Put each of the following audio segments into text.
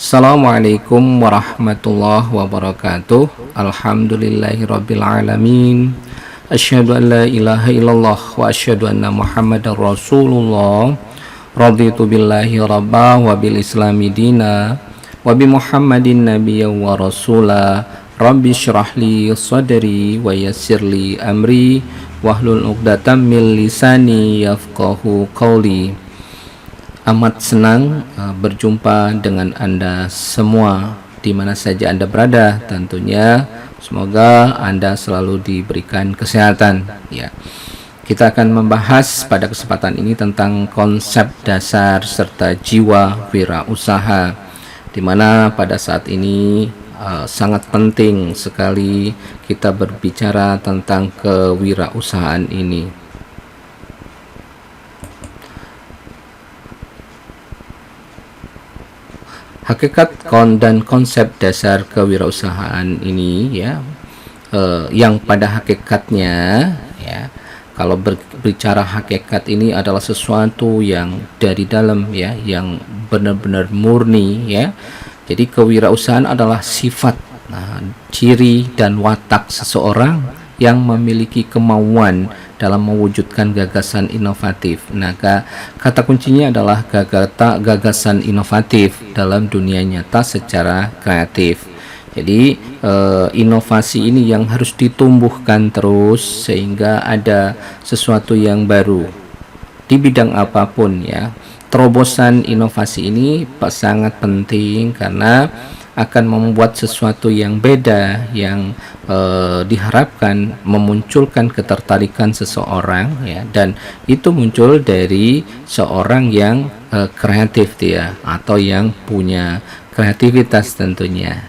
Assalamualaikum warahmatullahi wabarakatuh. Alhamdulillahirabbil alamin. Asyhadu an la ilaha illallah wa asyhadu anna Muhammadar Rasulullah. Raditu billahi rabba wa bil islami dina wa bi Muhammadin nabiyya wa rasula. Rabbi syrah li sadri wa yassir li amri wahlul 'uqdatam min lisani yafqahu qawli. Amat senang berjumpa dengan Anda semua di mana saja Anda berada. Tentunya semoga Anda selalu diberikan kesehatan ya. Kita akan membahas pada kesempatan ini tentang konsep dasar serta jiwa wirausaha, di mana pada saat ini sangat penting sekali kita berbicara tentang kewirausahaan ini. Hakikat dan konsep dasar kewirausahaan ini ya, yang pada hakikatnya ya, kalau berbicara hakikat ini adalah sesuatu yang dari dalam ya, yang benar-benar murni ya. Jadi kewirausahaan adalah sifat, ciri dan watak seseorang yang memiliki kemauan dalam mewujudkan gagasan inovatif. Nah, kata kuncinya adalah gagasan inovatif dalam dunia nyata secara kreatif. Jadi inovasi ini yang harus ditumbuhkan terus sehingga ada sesuatu yang baru di bidang apapun ya. Terobosan inovasi ini sangat penting karena akan membuat sesuatu yang beda yang diharapkan memunculkan ketertarikan seseorang ya, dan itu muncul dari seorang yang kreatif dia atau yang punya kreativitas tentunya.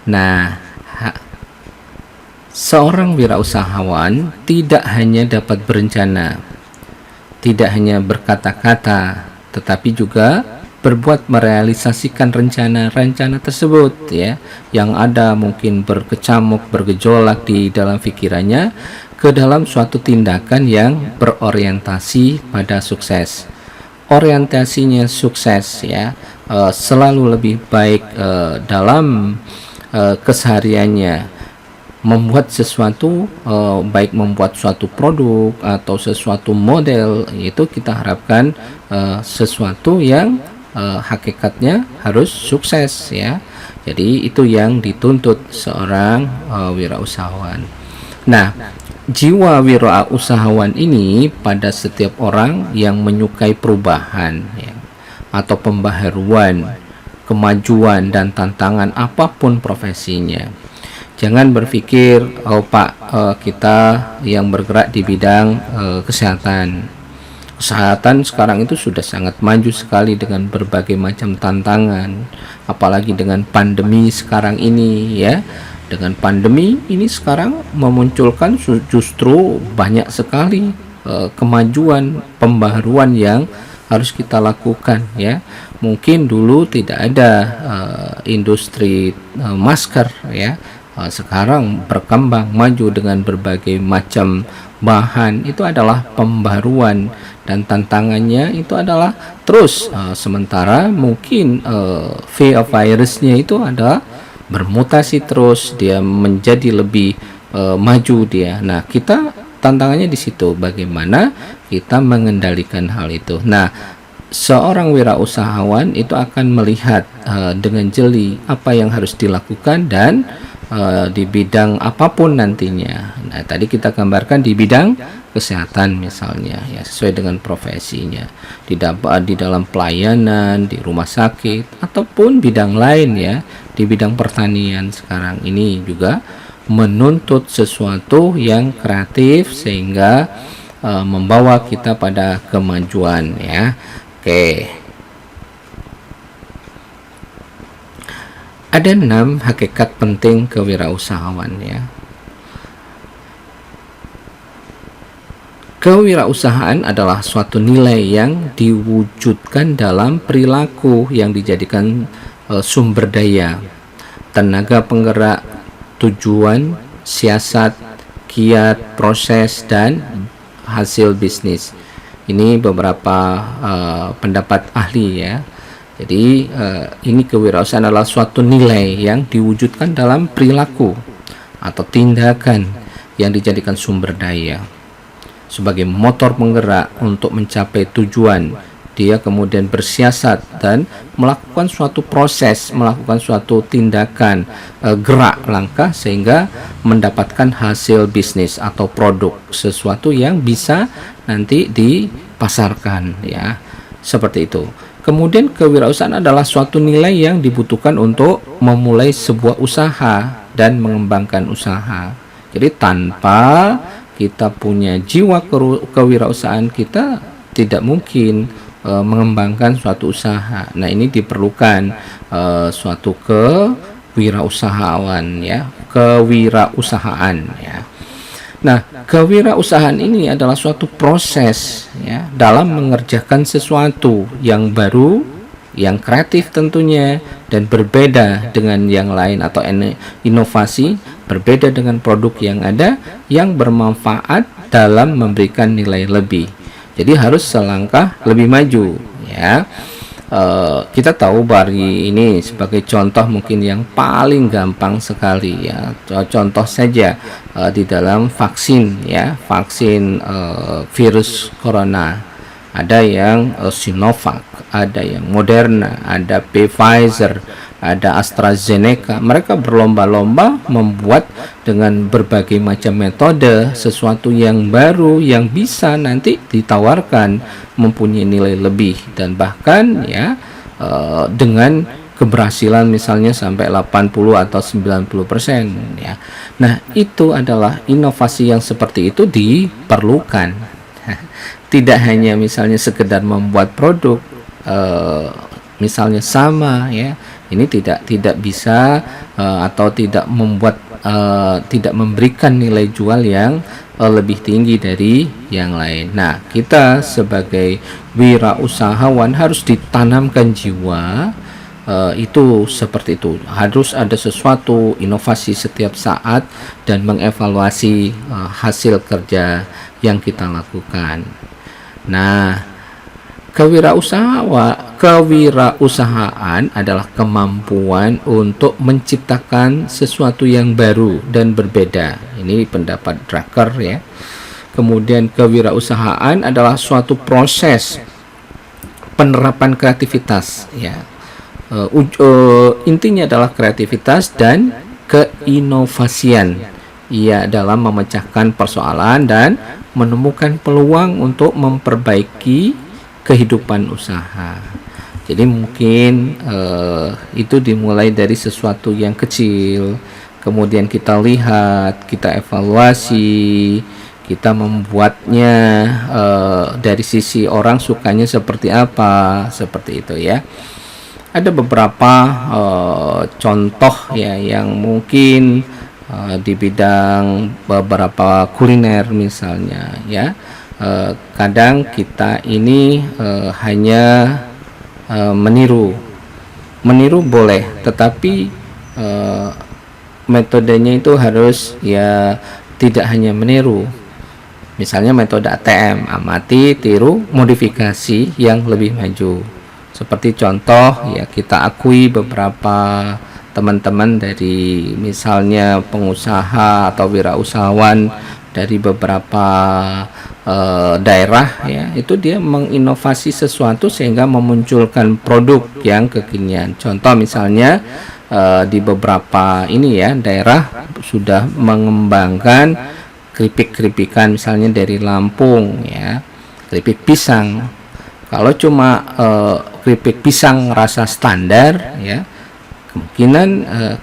Nah, seorang wirausahawan tidak hanya dapat berencana, tidak hanya berkata-kata, tetapi juga berbuat merealisasikan rencana-rencana tersebut ya, yang ada mungkin berkecamuk, bergejolak di dalam pikirannya ke dalam suatu tindakan yang berorientasi pada sukses. Orientasinya sukses ya, selalu lebih baik dalam kesehariannya membuat sesuatu, baik membuat suatu produk atau sesuatu model, itu kita harapkan sesuatu yang hakikatnya harus sukses ya. Jadi itu yang dituntut seorang wirausahawan. Nah, jiwa wirausahawan ini pada setiap orang yang menyukai perubahan ya, atau pembaharuan, kemajuan dan tantangan apapun profesinya. Jangan berpikir, oh Pak, kita yang bergerak di bidang kesehatan sekarang itu sudah sangat maju sekali dengan berbagai macam tantangan, apalagi dengan pandemi sekarang ini ya. Dengan pandemi ini sekarang memunculkan justru banyak sekali kemajuan, pembaharuan yang harus kita lakukan ya. Mungkin dulu tidak ada industri masker ya, sekarang berkembang maju dengan berbagai macam bahan. Itu adalah pembaruan dan tantangannya itu adalah terus sementara mungkin virusnya itu adalah bermutasi terus, dia menjadi lebih maju dia. Nah, kita tantangannya di situ, bagaimana kita mengendalikan hal itu. Nah, seorang wirausahawan itu akan melihat dengan jeli apa yang harus dilakukan dan di bidang apapun nantinya. Nah, tadi kita gambarkan di bidang kesehatan misalnya ya, sesuai dengan profesinya, di dalam pelayanan di rumah sakit ataupun bidang lain ya, di bidang pertanian sekarang ini juga menuntut sesuatu yang kreatif sehingga membawa kita pada kemajuan ya. Oke. Ada 6 hakikat penting kewirausahaan ya. Kewirausahaan adalah suatu nilai yang diwujudkan dalam perilaku yang dijadikan sumber daya, tenaga penggerak, tujuan, siasat, kiat, proses, dan hasil bisnis. Ini beberapa pendapat ahli ya. Jadi ini kewirausahaan adalah suatu nilai yang diwujudkan dalam perilaku atau tindakan yang dijadikan sumber daya sebagai motor penggerak untuk mencapai tujuan. Dia kemudian bersiasat dan melakukan suatu proses, melakukan suatu tindakan gerak langkah sehingga mendapatkan hasil bisnis atau produk, sesuatu yang bisa nanti dipasarkan, ya. Seperti itu. Kemudian kewirausahaan adalah suatu nilai yang dibutuhkan untuk memulai sebuah usaha dan mengembangkan usaha. Jadi tanpa kita punya jiwa kewirausahaan, kita tidak mungkin mengembangkan suatu usaha. Nah, ini diperlukan suatu kewirausahaan, ya, kewirausahaan, ya. Nah, kewirausahaan ini adalah suatu proses, ya, dalam mengerjakan sesuatu yang baru, yang kreatif tentunya, dan berbeda dengan yang lain atau inovasi, berbeda dengan produk yang ada, yang bermanfaat dalam memberikan nilai lebih. Jadi harus selangkah lebih maju, ya. Kita tahu bari ini sebagai contoh mungkin yang paling gampang sekali, ya. Contoh saja di dalam vaksin, ya, vaksin virus corona. Ada yang Sinovac, ada yang Moderna, ada Pfizer, ada AstraZeneca. Mereka berlomba-lomba membuat dengan berbagai macam metode sesuatu yang baru yang bisa nanti ditawarkan mempunyai nilai lebih, dan bahkan, ya, dengan keberhasilan misalnya sampai 80 atau 90%, ya. Nah, itu adalah inovasi yang seperti itu diperlukan. Tidak hanya misalnya sekedar membuat produk misalnya sama, ya, ini tidak bisa atau tidak membuat tidak memberikan nilai jual yang lebih tinggi dari yang lain. Nah, kita sebagai wirausahawan harus ditanamkan jiwa itu seperti itu. Harus ada sesuatu inovasi setiap saat dan mengevaluasi hasil kerja yang kita lakukan. Nah, kewirausahaan adalah kemampuan untuk menciptakan sesuatu yang baru dan berbeda. Ini pendapat Drucker, ya. Kemudian kewirausahaan adalah suatu proses penerapan kreativitas, ya. Intinya adalah kreativitas dan keinovasian, ia dalam memecahkan persoalan dan menemukan peluang untuk memperbaiki kehidupan usaha. Jadi mungkin itu dimulai dari sesuatu yang kecil, kemudian kita lihat, kita evaluasi, kita membuatnya dari sisi orang sukanya seperti apa, seperti itu, ya. Ada beberapa contoh, ya, yang mungkin di bidang beberapa kuliner misalnya, ya. Kadang kita ini hanya meniru boleh, tetapi metodenya itu harus, ya, tidak hanya meniru. Misalnya metode ATM, amati, tiru, modifikasi yang lebih maju. Seperti contoh, ya, kita akui beberapa teman-teman dari misalnya pengusaha atau wirausahawan dari beberapa daerah, ya, itu dia menginovasi sesuatu sehingga memunculkan produk yang kekinian. Contoh misalnya di beberapa ini, ya, daerah sudah mengembangkan keripik-keripikan misalnya dari Lampung, ya, keripik pisang. Kalau cuma keripik pisang rasa standar, ya, kemungkinan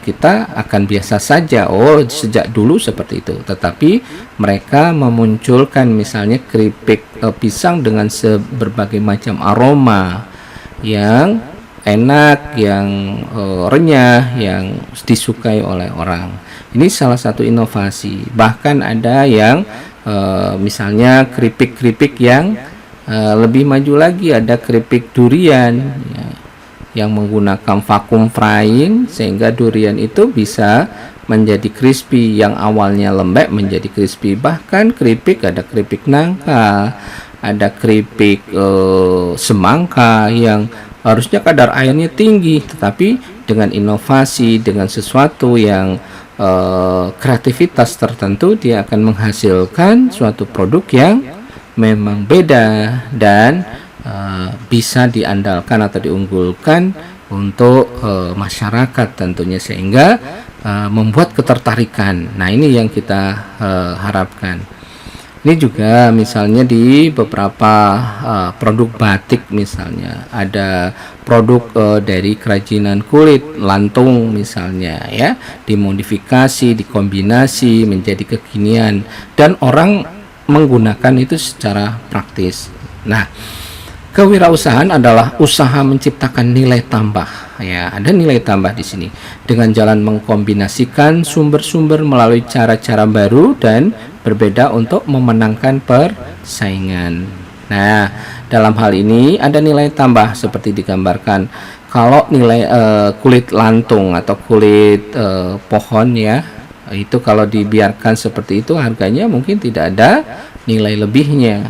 kita akan biasa saja, sejak dulu seperti itu. Tetapi mereka memunculkan misalnya keripik pisang dengan berbagai macam aroma yang enak, yang renyah, yang disukai oleh orang. Ini salah satu inovasi. Bahkan ada yang misalnya keripik-keripik yang lebih maju lagi, ada keripik durian, ya, yang menggunakan vacuum frying sehingga durian itu bisa menjadi crispy, yang awalnya lembek menjadi crispy. Bahkan keripik, ada keripik nangka, ada keripik semangka yang harusnya kadar airnya tinggi, tetapi dengan inovasi, dengan sesuatu yang kreativitas tertentu, dia akan menghasilkan suatu produk yang memang beda dan bisa diandalkan atau diunggulkan untuk masyarakat tentunya, sehingga membuat ketertarikan. Nah, ini yang kita harapkan. Ini juga misalnya di beberapa produk batik, misalnya ada produk dari kerajinan kulit lantung misalnya, ya, dimodifikasi, dikombinasi menjadi kekinian dan orang menggunakan itu secara praktis. Nah, kewirausahaan adalah usaha menciptakan nilai tambah, ya, ada nilai tambah di sini dengan jalan mengkombinasikan sumber-sumber melalui cara-cara baru dan berbeda untuk memenangkan persaingan. Nah, dalam hal ini ada nilai tambah seperti digambarkan. Kalau nilai kulit lantung atau kulit pohon, ya, itu kalau dibiarkan seperti itu harganya mungkin tidak ada nilai lebihnya,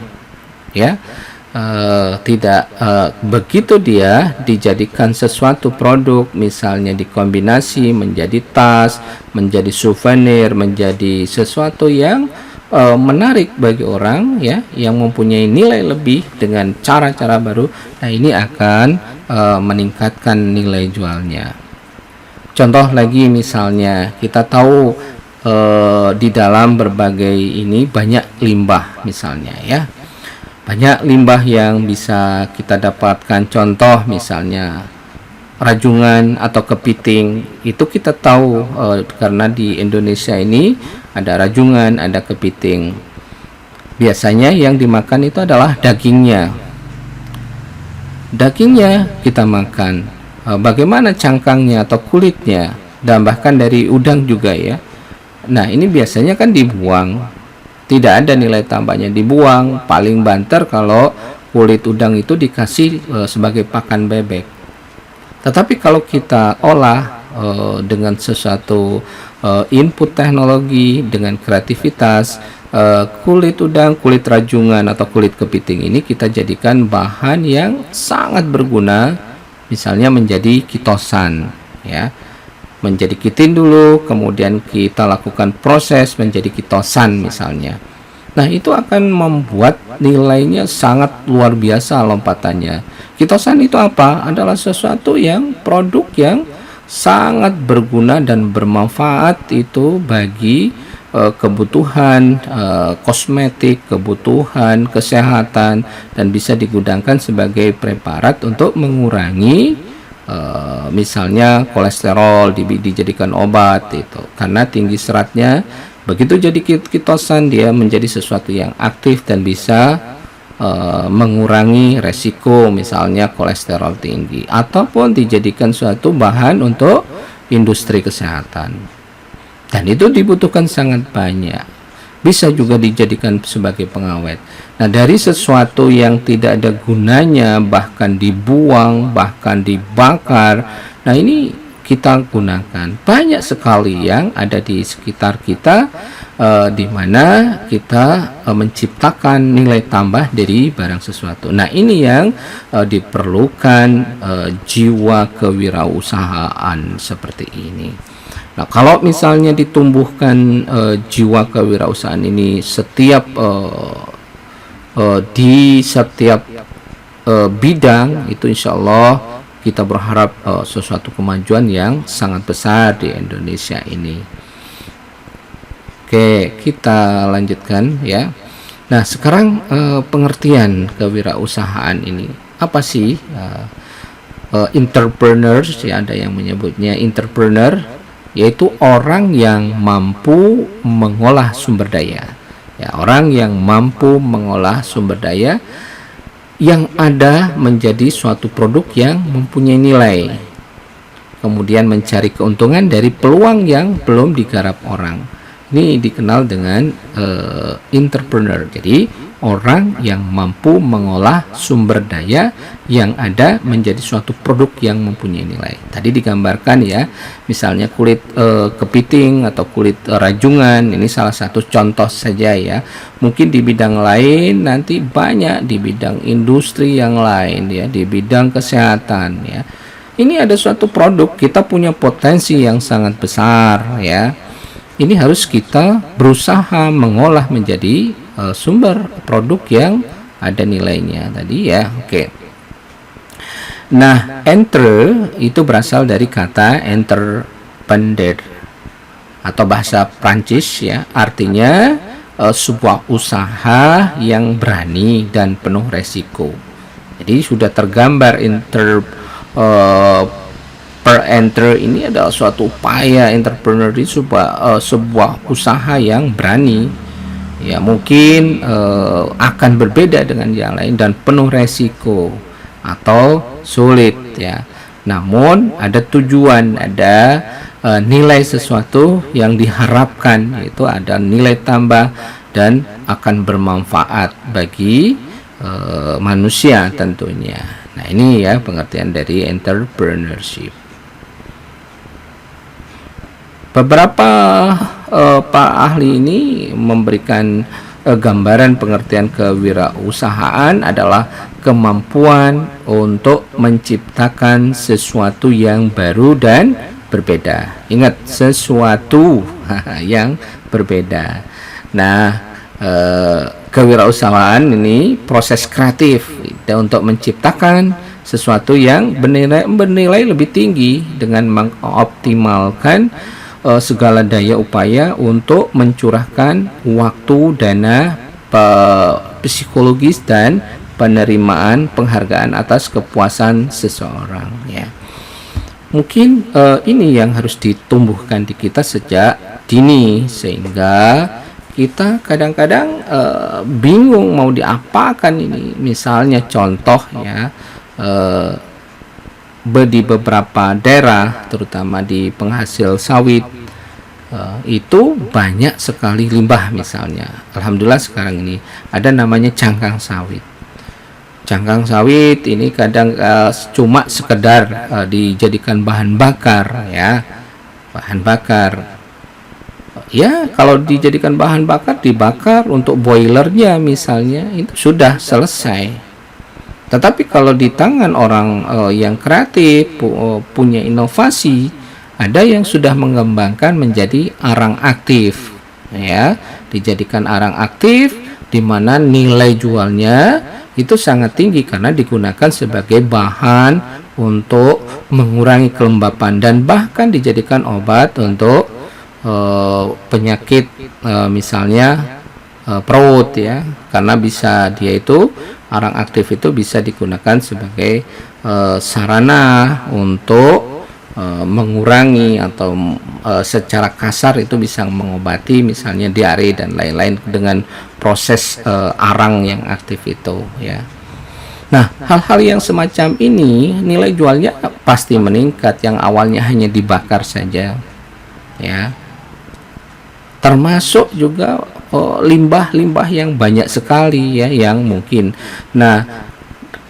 ya. Tidak begitu dia dijadikan sesuatu produk, misalnya dikombinasi menjadi tas, menjadi souvenir, menjadi sesuatu yang menarik bagi orang, ya, yang mempunyai nilai lebih dengan cara-cara baru. Nah, ini akan meningkatkan nilai jualnya. Contoh lagi, misalnya kita tahu di dalam berbagai ini banyak limbah misalnya, ya, banyak limbah yang bisa kita dapatkan. Contoh misalnya rajungan atau kepiting, itu kita tahu karena di Indonesia ini ada rajungan, ada kepiting. Biasanya yang dimakan itu adalah dagingnya. Dagingnya kita makan. Bagaimana cangkangnya atau kulitnya, dan bahkan dari udang juga, ya. Nah, ini biasanya kan dibuang. Tidak ada nilai tambahnya, dibuang. Paling banter kalau kulit udang itu dikasih sebagai pakan bebek. Tetapi kalau kita olah dengan sesuatu input teknologi, dengan kreativitas, kulit udang, kulit rajungan atau kulit kepiting ini kita jadikan bahan yang sangat berguna, misalnya menjadi kitosan, ya, menjadi kitin dulu, kemudian kita lakukan proses menjadi kitosan misalnya. Nah, itu akan membuat nilainya sangat luar biasa lompatannya. Kitosan itu apa? Adalah sesuatu yang produk yang sangat berguna dan bermanfaat itu bagi kebutuhan kosmetik, kebutuhan kesehatan, dan bisa digunakan sebagai preparat untuk mengurangi misalnya kolesterol, dijadikan obat itu karena tinggi seratnya. Begitu jadi kitosan, dia menjadi sesuatu yang aktif dan bisa mengurangi resiko misalnya kolesterol tinggi, ataupun dijadikan suatu bahan untuk industri kesehatan, dan itu dibutuhkan sangat banyak. Bisa juga dijadikan sebagai pengawet. Nah, dari sesuatu yang tidak ada gunanya, bahkan dibuang, bahkan dibakar, nah ini kita gunakan. Banyak sekali yang ada di sekitar kita, di mana kita menciptakan nilai tambah dari barang sesuatu. Nah, ini yang diperlukan jiwa kewirausahaan seperti ini. Nah, kalau misalnya ditumbuhkan jiwa kewirausahaan ini di setiap bidang, itu insya Allah kita berharap sesuatu kemajuan yang sangat besar di Indonesia ini. Oke, kita lanjutkan, ya. Nah, sekarang pengertian kewirausahaan ini apa sih? Entrepreneurs, ya, ada yang menyebutnya entrepreneur, yaitu orang yang mampu mengolah sumber daya, ya, orang yang mampu mengolah sumber daya yang ada menjadi suatu produk yang mempunyai nilai, kemudian mencari keuntungan dari peluang yang belum digarap orang. Ini dikenal dengan entrepreneur. Jadi orang yang mampu mengolah sumber daya yang ada menjadi suatu produk yang mempunyai nilai. Tadi digambarkan ya, misalnya kulit kepiting atau kulit rajungan, ini salah satu contoh saja ya. Mungkin di bidang lain nanti banyak, di bidang industri yang lain ya, di bidang kesehatan ya. Ini ada suatu produk, kita punya potensi yang sangat besar ya. Ini harus kita berusaha mengolah menjadi sumber produk yang ada nilainya tadi ya. Oke. Nah, enter itu berasal dari kata entreprendre atau bahasa Prancis ya, artinya sebuah usaha yang berani dan penuh resiko. Jadi sudah tergambar enter ini adalah suatu upaya entrepreneur itu sebuah usaha yang berani ya, mungkin akan berbeda dengan yang lain dan penuh resiko atau sulit ya, namun ada tujuan, ada nilai sesuatu yang diharapkan, yaitu ada nilai tambah dan akan bermanfaat bagi manusia tentunya. Nah, ini ya pengertian dari entrepreneurship. Beberapa para ahli ini memberikan gambaran pengertian kewirausahaan adalah kemampuan untuk menciptakan sesuatu yang baru dan berbeda. Ingat, sesuatu yang berbeda. Nah, kewirausahaan ini proses kreatif untuk menciptakan sesuatu yang bernilai lebih tinggi dengan mengoptimalkan segala daya upaya untuk mencurahkan waktu, dana, psikologis dan penerimaan penghargaan atas kepuasan seseorang ya. Mungkin ini yang harus ditumbuhkan di kita sejak dini, sehingga kita kadang-kadang bingung mau diapakan ini. Misalnya contoh ya, di beberapa daerah terutama di penghasil sawit itu banyak sekali limbah misalnya. Alhamdulillah sekarang ini ada namanya cangkang sawit. Cangkang sawit ini kadang cuma sekedar dijadikan bahan bakar ya, bahan bakar. Ya, kalau dijadikan bahan bakar, dibakar untuk boilernya misalnya, itu sudah selesai. Tetapi kalau di tangan orang yang kreatif, punya inovasi, ada yang sudah mengembangkan menjadi arang aktif, ya, dijadikan arang aktif, di mana nilai jualnya itu sangat tinggi karena digunakan sebagai bahan untuk mengurangi kelembapan dan bahkan dijadikan obat untuk penyakit misalnya perut ya, karena bisa dia itu arang aktif itu bisa digunakan sebagai sarana untuk mengurangi atau secara kasar itu bisa mengobati misalnya diare dan lain-lain dengan proses arang yang aktif itu ya. Nah, hal-hal yang semacam ini nilai jualnya pasti meningkat, yang awalnya hanya dibakar saja ya. Termasuk juga limbah-limbah yang banyak sekali ya, yang mungkin. Nah,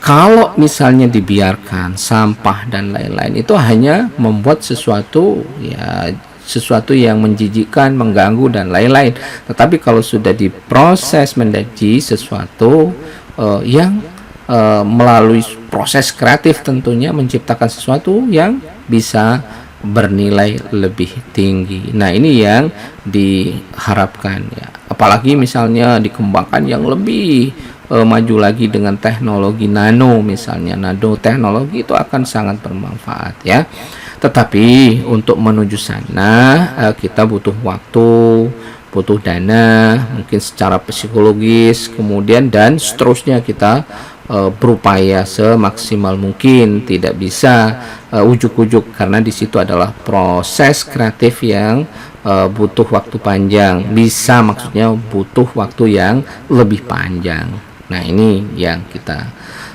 kalau misalnya dibiarkan sampah dan lain-lain, itu hanya membuat sesuatu ya, sesuatu yang menjijikkan, mengganggu dan lain-lain. Tetapi kalau sudah diproses menjadi sesuatu yang melalui proses kreatif tentunya menciptakan sesuatu yang bisa bernilai lebih tinggi. Nah, ini yang diharapkan ya. Apalagi misalnya dikembangkan yang lebih maju lagi dengan teknologi nano misalnya. Nano teknologi itu akan sangat bermanfaat ya. Tetapi untuk menuju sana kita butuh waktu, butuh dana, mungkin secara psikologis, kemudian dan seterusnya kita berupaya semaksimal mungkin. Tidak bisa ujuk-ujuk karena di situ adalah proses kreatif yang butuh waktu panjang. Bisa maksudnya butuh waktu yang lebih panjang. Nah, ini yang kita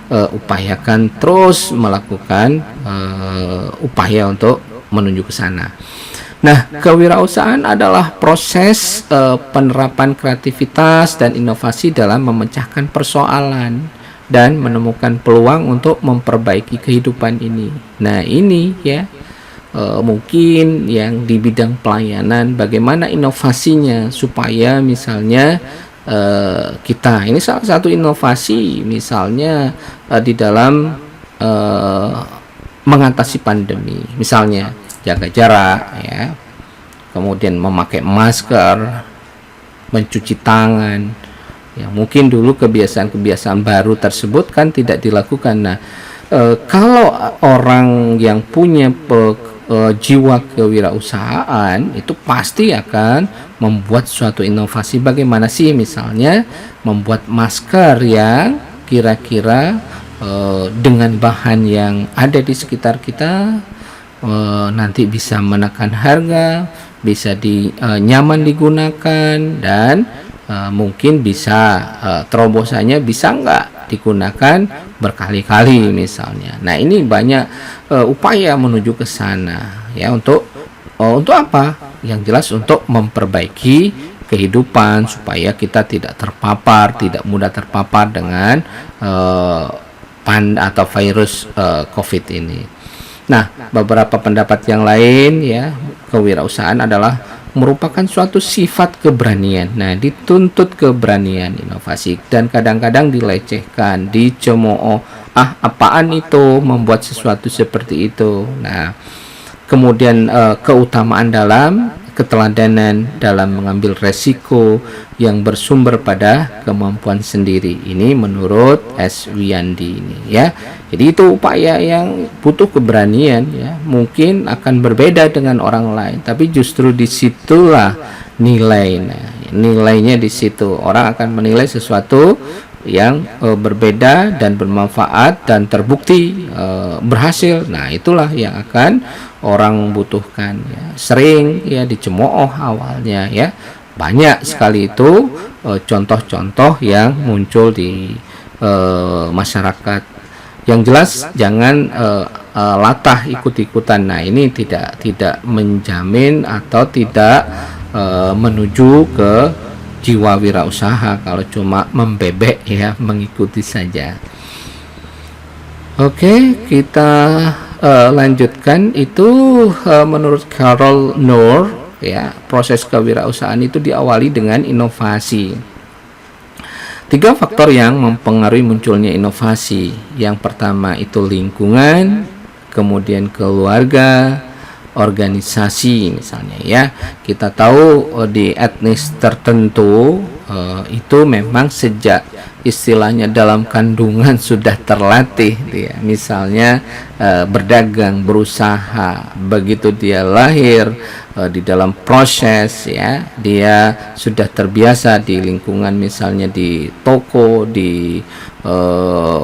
upayakan terus melakukan upaya untuk menuju ke sana. Nah, kewirausahaan adalah proses penerapan kreativitas dan inovasi dalam memecahkan persoalan dan menemukan peluang untuk memperbaiki kehidupan ini. Nah, ini ya mungkin yang di bidang pelayanan, bagaimana inovasinya supaya misalnya kita ini salah satu inovasi misalnya di dalam eh, mengatasi pandemi, misalnya jaga jarak ya, kemudian memakai masker, mencuci tangan. Ya, mungkin dulu kebiasaan-kebiasaan baru tersebut kan tidak dilakukan. Nah, kalau orang yang punya jiwa kewirausahaan itu pasti akan membuat suatu inovasi. Bagaimana sih misalnya membuat masker yang kira-kira dengan bahan yang ada di sekitar kita nanti bisa menekan harga, bisa nyaman digunakan, dan mungkin bisa terobosannya bisa nggak digunakan berkali-kali misalnya. Nah, ini banyak upaya menuju ke sana ya, untuk apa? Yang jelas untuk memperbaiki kehidupan supaya kita tidak terpapar, tidak mudah terpapar dengan atau virus COVID ini. Nah, beberapa pendapat yang lain ya, kewirausahaan adalah merupakan suatu sifat keberanian. Nah, dituntut keberanian, inovasi, dan kadang-kadang dilecehkan, dicemooh. Ah, apaan itu membuat sesuatu seperti itu? Nah, kemudian keutamaan dalam keteladanan dalam mengambil resiko yang bersumber pada kemampuan sendiri. Ini menurut S. Wiyandi ini ya. Jadi itu upaya yang butuh keberanian ya. Mungkin akan berbeda dengan orang lain, tapi justru disitulah nilai. Nah, nilainya di situ. Orang akan menilai sesuatu yang berbeda dan bermanfaat dan terbukti berhasil. Nah, itulah yang akan orang butuhkan ya. Sering ya dicemooh awalnya ya. Banyak sekali itu contoh-contoh yang muncul di masyarakat. Yang jelas jangan latah ikut-ikutan. Nah, ini tidak menjamin atau tidak menuju ke jiwa wirausaha kalau cuma membebek ya, mengikuti saja. Oke, kita lanjutkan. Itu menurut Carol Noor ya, proses kewirausahaan itu diawali dengan inovasi. 3 faktor yang mempengaruhi munculnya inovasi. Yang pertama itu lingkungan, kemudian keluarga, organisasi misalnya ya. Kita tahu di etnis tertentu itu memang sejak istilahnya dalam kandungan sudah terlatih dia. Misalnya berdagang, berusaha, begitu dia lahir di dalam proses ya, dia sudah terbiasa di lingkungan, misalnya di toko, di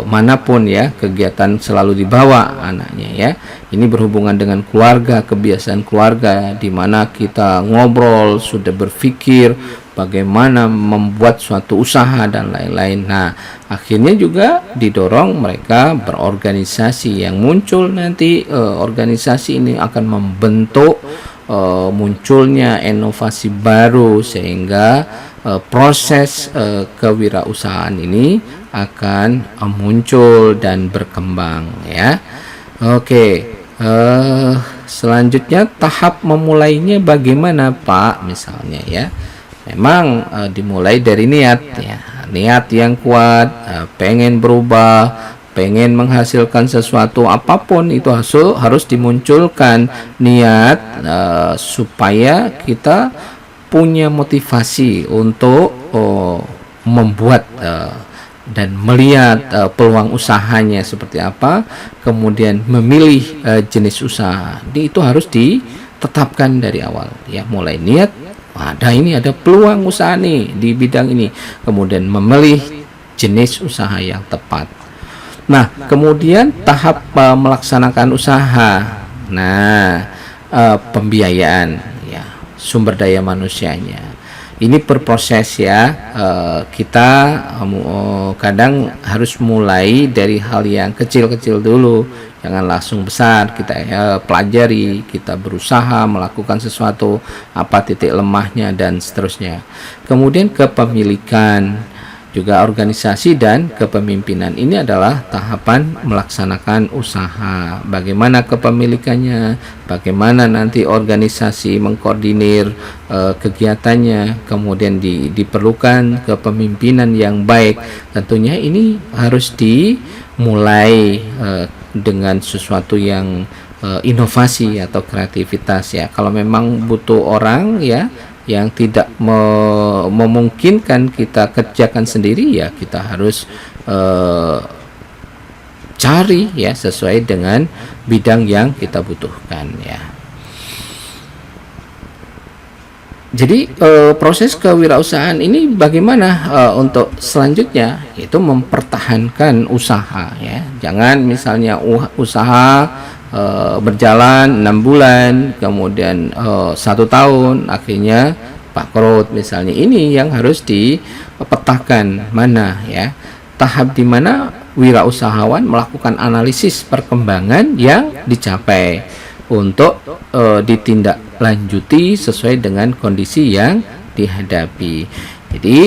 manapun ya, kegiatan selalu dibawa anaknya ya. Ini berhubungan dengan keluarga, kebiasaan keluarga, di mana kita ngobrol, sudah berpikir bagaimana membuat suatu usaha dan lain-lain. Nah, akhirnya juga didorong mereka berorganisasi. Yang muncul nanti organisasi ini akan membentuk munculnya inovasi baru, sehingga proses kewirausahaan ini akan muncul dan berkembang ya. Oke, selanjutnya tahap memulainya bagaimana Pak, misalnya ya. Memang dimulai dari niat ya, niat yang kuat, pengen berubah, pengen menghasilkan sesuatu apapun itu harus dimunculkan niat supaya kita punya motivasi untuk membuat dan melihat peluang usahanya seperti apa, kemudian memilih jenis usaha. Itu harus ditetapkan dari awal ya, mulai niat, ini ada peluang usaha nih di bidang ini, kemudian memilih jenis usaha yang tepat. Nah, kemudian tahap melaksanakan usaha. Nah, pembiayaan ya, sumber daya manusianya. Ini berproses ya. Kita kadang harus mulai dari hal yang kecil-kecil dulu. jangan langsung besar, kita pelajari, kita berusaha melakukan sesuatu, apa titik lemahnya dan seterusnya. Kemudian kepemilikan, juga organisasi dan kepemimpinan. Ini adalah tahapan melaksanakan usaha. Bagaimana kepemilikannya, bagaimana nanti organisasi mengkoordinir kegiatannya, kemudian diperlukan kepemimpinan yang baik. Tentunya ini harus dimulai dengan sesuatu yang inovasi atau kreativitas ya. Kalau memang butuh orang ya yang tidak memungkinkan kita kerjakan sendiri, ya kita harus cari ya sesuai dengan bidang yang kita butuhkan ya. Jadi proses kewirausahaan ini bagaimana untuk selanjutnya, yaitu mempertahankan usaha ya. Jangan misalnya usaha berjalan 6 bulan, kemudian 1 tahun, akhirnya bangkrut misalnya. Ini yang harus dipetakan, mana ya tahap di mana wirausahawan melakukan analisis perkembangan yang dicapai untuk ditindaklanjuti sesuai dengan kondisi yang dihadapi. Jadi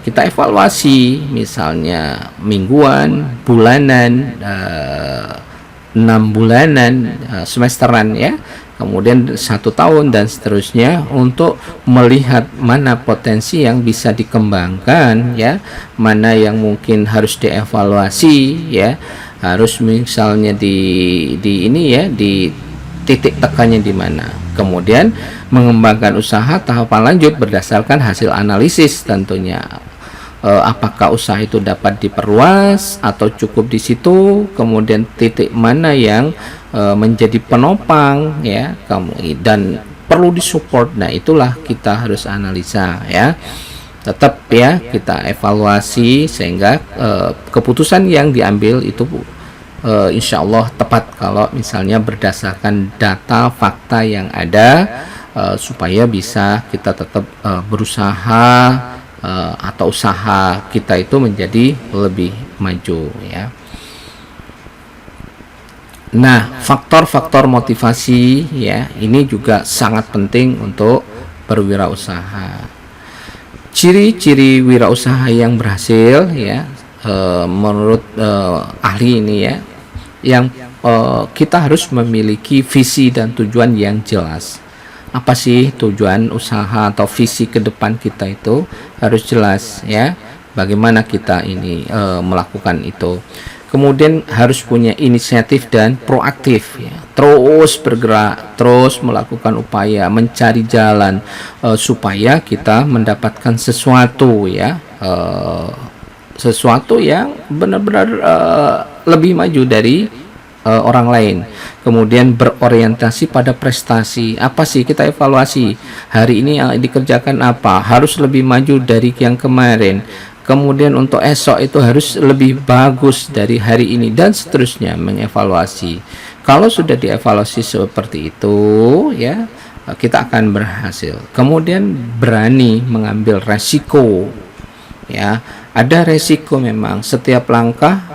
kita evaluasi misalnya mingguan, bulanan, 6 bulanan, semesteran ya, kemudian 1 tahun dan seterusnya, untuk melihat mana potensi yang bisa dikembangkan ya, mana yang mungkin harus dievaluasi ya, harus misalnya di ini ya, di titik tekannya di mana. Kemudian mengembangkan usaha tahapan lanjut berdasarkan hasil analisis tentunya. Apakah usaha itu dapat diperluas atau cukup di situ, kemudian titik mana yang menjadi penopang ya, dan perlu disupport. Nah, itulah kita harus analisa ya. Tetap ya kita evaluasi sehingga keputusan yang diambil itu insya Allah tepat kalau misalnya berdasarkan data fakta yang ada, supaya bisa kita tetap berusaha atau usaha kita itu menjadi lebih maju ya. Nah, faktor-faktor motivasi ya, ini juga sangat penting untuk berwirausaha. Ciri-ciri wirausaha yang berhasil ya, menurut ahli ini ya, yang kita harus memiliki visi dan tujuan yang jelas. Apa sih tujuan usaha atau visi ke depan kita, itu harus jelas ya, bagaimana kita ini melakukan itu. Kemudian harus punya inisiatif dan proaktif ya, terus bergerak, terus melakukan upaya mencari jalan supaya kita mendapatkan sesuatu ya, sesuatu yang benar-benar lebih maju dari orang lain. Kemudian berorientasi pada prestasi. Apa sih kita evaluasi? Hari ini yang dikerjakan apa? Harus lebih maju dari yang kemarin. Kemudian untuk esok itu harus lebih bagus dari hari ini, dan seterusnya, mengevaluasi. Kalau sudah dievaluasi seperti itu ya, kita akan berhasil. Kemudian berani mengambil resiko ya. Ada resiko, memang setiap langkah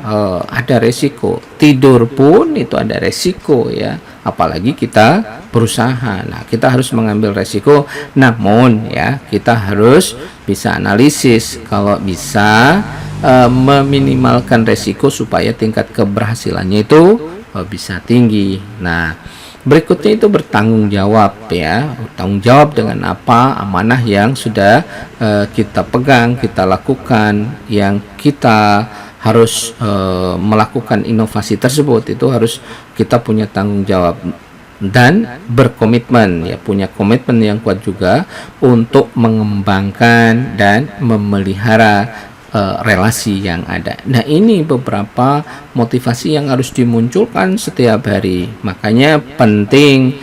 ada resiko. Tidur pun itu ada resiko ya, apalagi kita berusaha. Nah, kita harus mengambil resiko, namun ya kita harus bisa analisis, kalau bisa meminimalkan resiko supaya tingkat keberhasilannya itu bisa tinggi. Nah, berikutnya itu bertanggung jawab ya. Bertanggung jawab dengan apa? Amanah yang sudah kita pegang, kita lakukan, yang kita harus melakukan inovasi tersebut, itu harus kita punya tanggung jawab dan berkomitmen ya, punya komitmen yang kuat juga untuk mengembangkan dan memelihara relasi yang ada. Nah, ini beberapa motivasi yang harus dimunculkan setiap hari. Makanya penting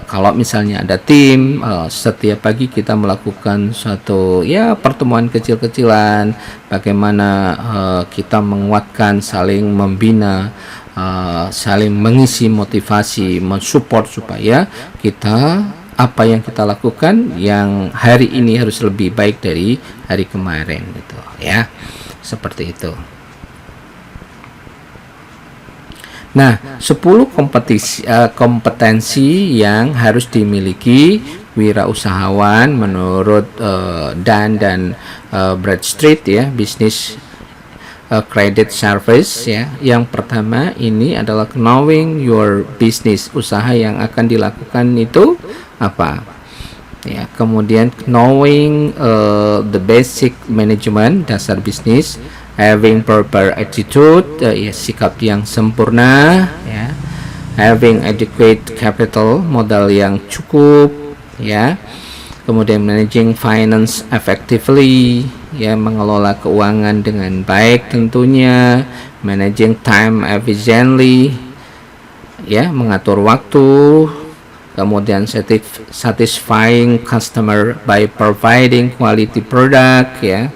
kalau misalnya ada tim, setiap pagi kita melakukan suatu ya pertemuan kecil-kecilan, bagaimana kita menguatkan, saling membina, saling mengisi motivasi, mensupport supaya kita, apa yang kita lakukan yang hari ini harus lebih baik dari hari kemarin gitu ya, seperti itu. Nah, 10 kompetensi yang harus dimiliki wirausahawan menurut Dan dan Bradstreet ya, Business Credit Service ya. Yang pertama ini adalah knowing your business, usaha yang akan dilakukan itu apa ya. Kemudian knowing the basic management, dasar bisnis. Having proper attitude, ya, sikap yang sempurna ya. Having adequate capital, modal yang cukup ya. Kemudian managing finance effectively, ya, mengelola keuangan dengan baik tentunya. Managing time efficiently, ya, mengatur waktu. Kemudian satisfying customer by providing quality product ya.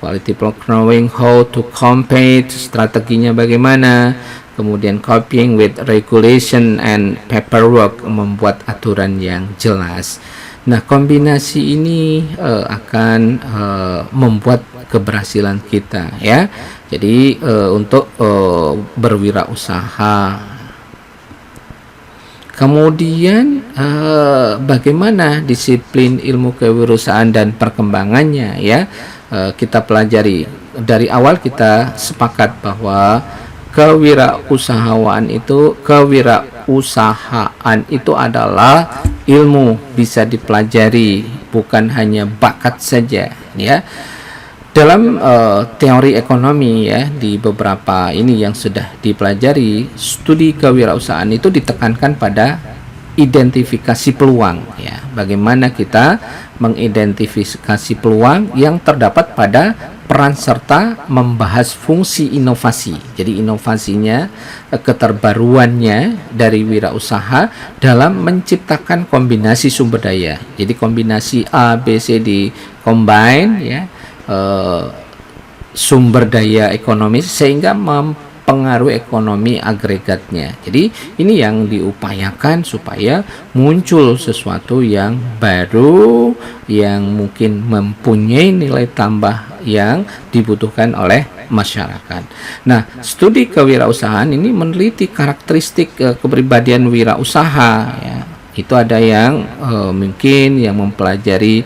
Quality product, knowing how to compete, strateginya bagaimana. Kemudian copying with regulation and paperwork, membuat aturan yang jelas. Nah, kombinasi ini akan membuat keberhasilan kita ya. Jadi untuk berwirausaha. Kemudian bagaimana disiplin ilmu kewirausahaan dan perkembangannya ya. Kita pelajari dari awal. Kita sepakat bahwa kewirausahaan itu adalah ilmu, bisa dipelajari, bukan hanya bakat saja ya. Dalam teori ekonomi ya, di beberapa ini yang sudah dipelajari, studi kewirausahaan itu ditekankan pada identifikasi peluang ya. Bagaimana kita mengidentifikasi peluang yang terdapat pada peran serta membahas fungsi inovasi. Jadi inovasinya, keterbaruannya dari wirausaha dalam menciptakan kombinasi sumber daya. Jadi kombinasi A, B, C di combine ya, sumber daya ekonomi sehingga mempengaruhi ekonomi agregatnya. Jadi ini yang diupayakan supaya muncul sesuatu yang baru, yang mungkin mempunyai nilai tambah yang dibutuhkan oleh masyarakat. Nah, studi kewirausahaan ini meneliti karakteristik kepribadian wirausaha ya. Itu ada yang mungkin yang mempelajari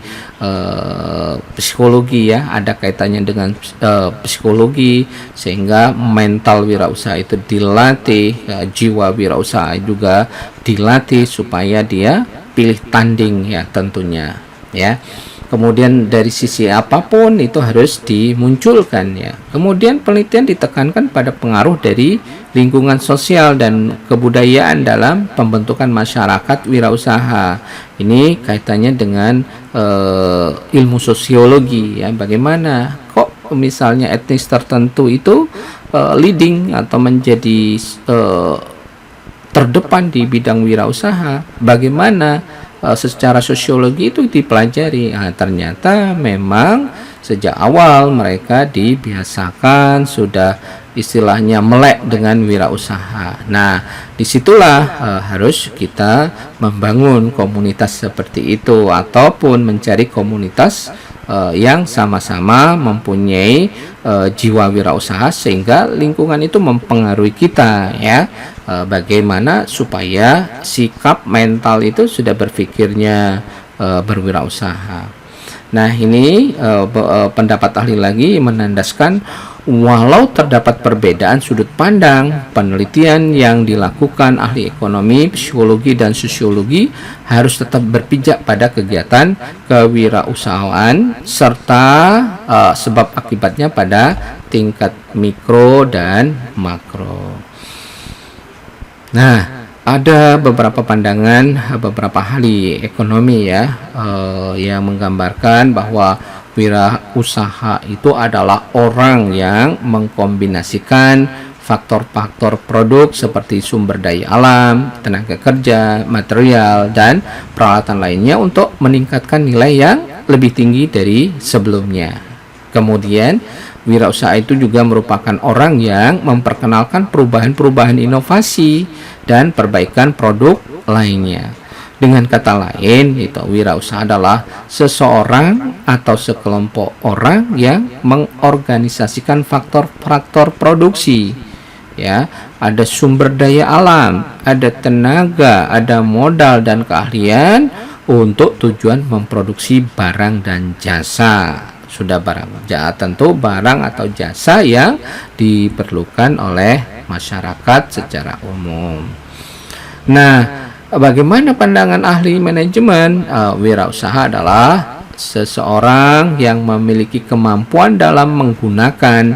psikologi ya, ada kaitannya dengan psikologi sehingga mental wirausaha itu dilatih, jiwa wirausaha juga dilatih supaya dia pilih tanding ya tentunya ya. Kemudian dari sisi apapun itu harus dimunculkan ya. Kemudian penelitian ditekankan pada pengaruh dari lingkungan sosial dan kebudayaan dalam pembentukan masyarakat wirausaha. Ini kaitannya dengan ilmu sosiologi ya. Bagaimana kok misalnya etnis tertentu itu leading atau menjadi terdepan di bidang wirausaha. Bagaimana secara sosiologi itu dipelajari. Nah, ternyata memang sejak awal mereka dibiasakan sudah istilahnya melek dengan wirausaha. Nah, disitulah harus kita membangun komunitas seperti itu ataupun mencari komunitas yang sama-sama mempunyai jiwa wirausaha sehingga lingkungan itu mempengaruhi kita ya. Bagaimana supaya sikap mental itu sudah berpikirnya berwirausaha. Nah, ini pendapat ahli lagi menandaskan walau terdapat perbedaan sudut pandang, penelitian yang dilakukan ahli ekonomi, psikologi, dan sosiologi harus tetap berpijak pada kegiatan kewirausahaan serta sebab akibatnya pada tingkat mikro dan makro. Nah, ada beberapa pandangan beberapa ahli ekonomi ya yang menggambarkan bahwa wirausaha itu adalah orang yang mengkombinasikan faktor-faktor produk seperti sumber daya alam, tenaga kerja, material, dan peralatan lainnya untuk meningkatkan nilai yang lebih tinggi dari sebelumnya. Kemudian wirausaha itu juga merupakan orang yang memperkenalkan perubahan-perubahan inovasi dan perbaikan produk lainnya. Dengan kata lain, itu wirausaha adalah seseorang atau sekelompok orang yang mengorganisasikan faktor-faktor produksi ya, ada sumber daya alam, ada tenaga, ada modal dan keahlian untuk tujuan memproduksi barang dan jasa. Sudah barang, tentu barang atau jasa yang diperlukan oleh masyarakat secara umum. Nah, bagaimana pandangan ahli manajemen? Wirausaha adalah seseorang yang memiliki kemampuan dalam menggunakan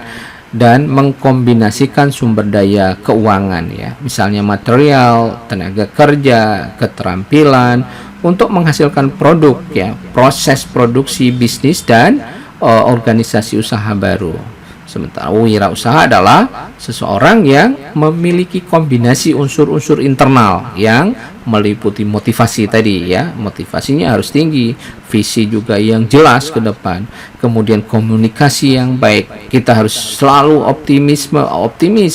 dan mengkombinasikan sumber daya keuangan, ya, misalnya material, tenaga kerja, keterampilan untuk menghasilkan produk, ya, proses produksi bisnis dan organisasi usaha baru. Sementara wirausaha adalah seseorang yang memiliki kombinasi unsur-unsur internal yang meliputi motivasi tadi, ya. Motivasinya harus tinggi, visi juga yang jelas ke depan, kemudian komunikasi yang baik. Kita harus selalu optimis,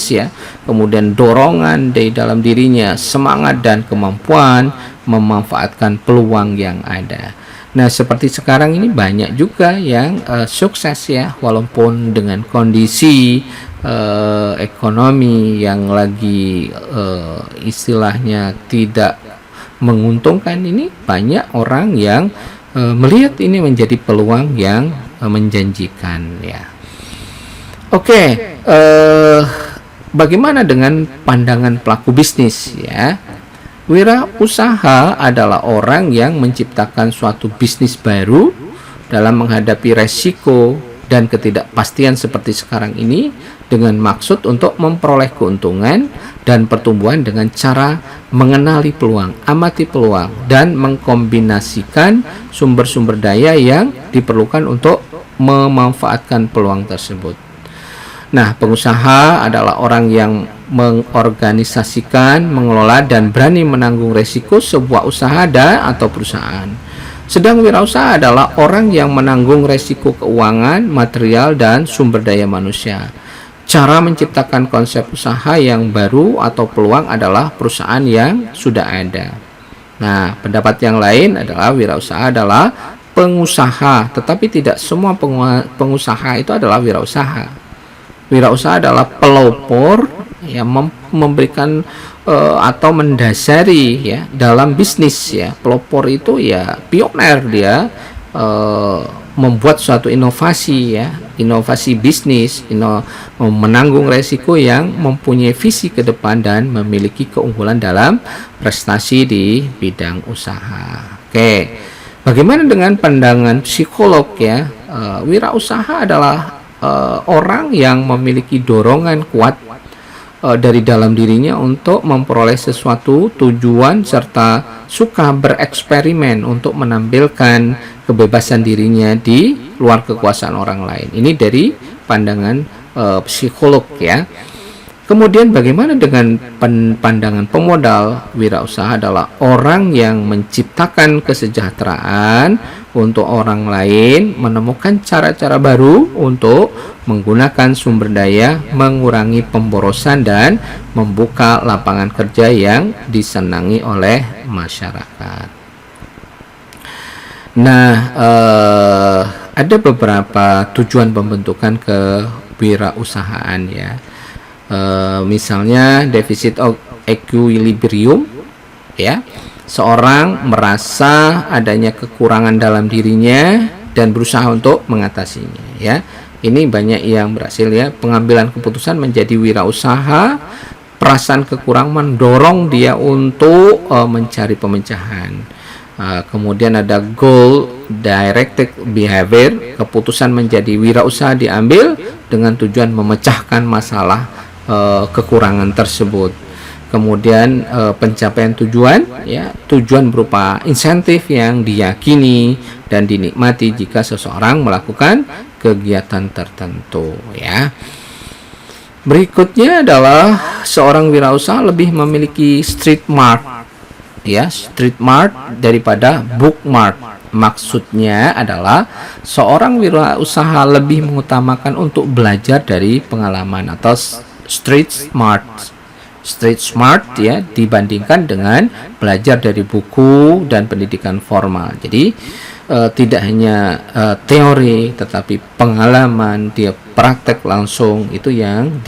ya. Kemudian dorongan dari dalam dirinya, semangat dan kemampuan memanfaatkan peluang yang ada. Nah, seperti sekarang ini banyak juga yang sukses, ya, walaupun dengan kondisi ekonomi yang lagi istilahnya tidak menguntungkan ini, banyak orang yang melihat ini menjadi peluang yang menjanjikan, ya. Oke, bagaimana dengan pandangan pelaku bisnis, ya? Wirausaha adalah orang yang menciptakan suatu bisnis baru dalam menghadapi resiko dan ketidakpastian seperti sekarang ini dengan maksud untuk memperoleh keuntungan dan pertumbuhan dengan cara mengenali peluang, amati peluang, dan mengkombinasikan sumber-sumber daya yang diperlukan untuk memanfaatkan peluang tersebut. Nah, pengusaha adalah orang yang mengorganisasikan, mengelola, dan berani menanggung resiko sebuah usaha atau perusahaan. Sedang wirausaha adalah orang yang menanggung resiko keuangan, material, dan sumber daya manusia. Cara menciptakan konsep usaha yang baru atau peluang adalah perusahaan yang sudah ada. Nah, pendapat yang lain adalah wirausaha adalah pengusaha, tetapi tidak semua pengusaha itu adalah wirausaha. Wirausaha adalah pelopor yang memberikan atau mendasari, ya, dalam bisnis, ya. Pelopor itu, ya, pioner, dia membuat suatu inovasi, ya, inovasi bisnis, menanggung resiko yang mempunyai visi ke depan dan memiliki keunggulan dalam prestasi di bidang usaha. Oke, bagaimana dengan pandangan psikolog, ya? Wirausaha adalah orang yang memiliki dorongan kuat dari dalam dirinya untuk memperoleh sesuatu tujuan serta suka bereksperimen untuk menampilkan kebebasan dirinya di luar kekuasaan orang lain. Ini dari pandangan psikolog, ya. Kemudian bagaimana dengan pandangan pemodal? Wirausaha adalah orang yang menciptakan kesejahteraan untuk orang lain, menemukan cara-cara baru untuk menggunakan sumber daya, mengurangi pemborosan, dan membuka lapangan kerja yang disenangi oleh masyarakat. Nah, ada beberapa tujuan pembentukan kewirausahaan, ya. Misalnya defisit equilibrium, ya. Seorang merasa adanya kekurangan dalam dirinya dan berusaha untuk mengatasinya, ya. Ini banyak yang berhasil, ya. Pengambilan keputusan menjadi wirausaha, perasaan kekurangan mendorong dia untuk mencari pemecahan. Kemudian ada goal directed behavior, keputusan menjadi wirausaha diambil dengan tujuan memecahkan masalah kekurangan tersebut. Kemudian pencapaian tujuan, ya, tujuan berupa insentif yang diyakini dan dinikmati jika seseorang melakukan kegiatan tertentu, ya. Berikutnya adalah seorang wirausaha lebih memiliki street smart, ya, street smart daripada bookmark. Maksudnya adalah seorang wirausaha lebih mengutamakan untuk belajar dari pengalaman atau street smart, ya, dibandingkan dengan belajar dari buku dan pendidikan formal. Jadi tidak hanya teori, tetapi pengalaman, dia praktek langsung, itu yang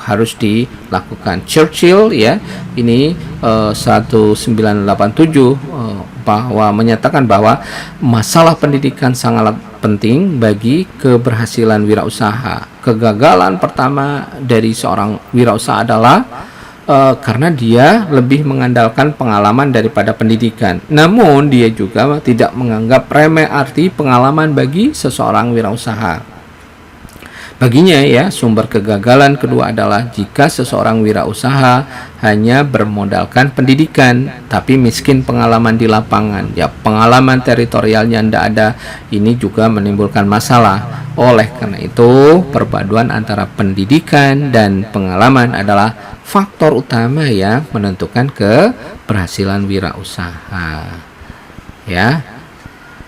harus dilakukan. Churchill ya, ini 1987 bahwa menyatakan bahwa masalah pendidikan sangatlah penting bagi keberhasilan wirausaha. Kegagalan pertama dari seorang wirausaha adalah karena dia lebih mengandalkan pengalaman daripada pendidikan. Namun dia juga tidak menganggap remeh arti pengalaman bagi seseorang wirausaha. Baginya ya, sumber kegagalan kedua adalah jika seseorang wirausaha hanya bermodalkan pendidikan tapi miskin pengalaman di lapangan. Ya, pengalaman teritorialnya tidak ada, ini juga menimbulkan masalah. Oleh karena itu, perpaduan antara pendidikan dan pengalaman adalah faktor utama yang menentukan keberhasilan wirausaha. Ya.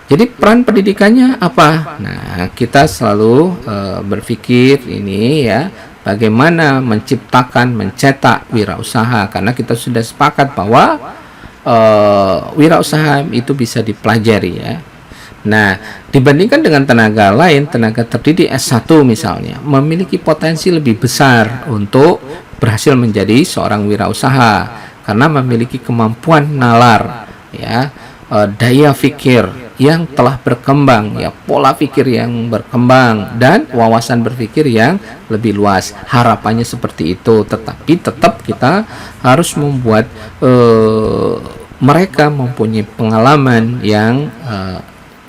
Jadi peran pendidikannya apa? Nah, kita selalu berpikir ini ya, bagaimana menciptakan, mencetak wirausaha, karena kita sudah sepakat bahwa wirausaha itu bisa dipelajari ya. Nah, dibandingkan dengan tenaga lain, tenaga terdidik S1 misalnya, memiliki potensi lebih besar untuk berhasil menjadi seorang wirausaha karena memiliki kemampuan nalar ya, daya pikir yang telah berkembang ya, pola pikir yang berkembang dan wawasan berpikir yang lebih luas. Harapannya seperti itu, tetapi tetap kita harus membuat mereka mempunyai pengalaman yang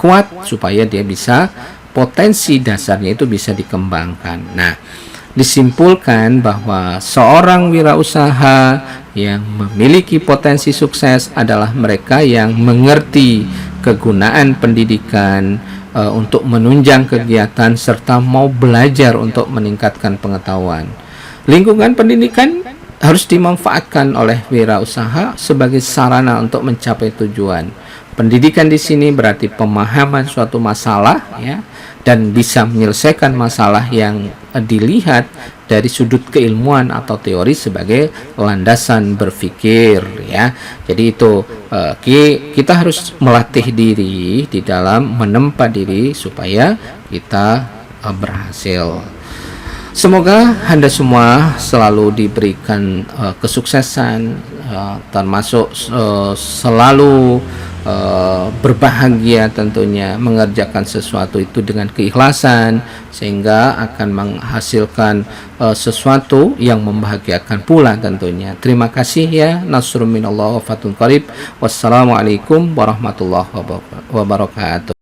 kuat supaya dia bisa, potensi dasarnya itu bisa dikembangkan. Nah, disimpulkan bahwa seorang wirausaha yang memiliki potensi sukses adalah mereka yang mengerti kegunaan pendidikan untuk menunjang kegiatan serta mau belajar untuk meningkatkan pengetahuan. Lingkungan pendidikan harus dimanfaatkan oleh wirausaha sebagai sarana untuk mencapai tujuan. Pendidikan di sini berarti pemahaman suatu masalah ya, dan bisa menyelesaikan masalah yang dilihat dari sudut keilmuan atau teori sebagai landasan berpikir ya. Jadi itu kita harus melatih diri di dalam menempa diri supaya kita berhasil. Semoga Anda semua selalu diberikan kesuksesan, termasuk selalu berbahagia tentunya, mengerjakan sesuatu itu dengan keikhlasan sehingga akan menghasilkan sesuatu yang membahagiakan pula tentunya. Terima kasih ya. Nasrun minallah wa fatun qarib. Wassalamualaikum warahmatullahi wabarakatuh.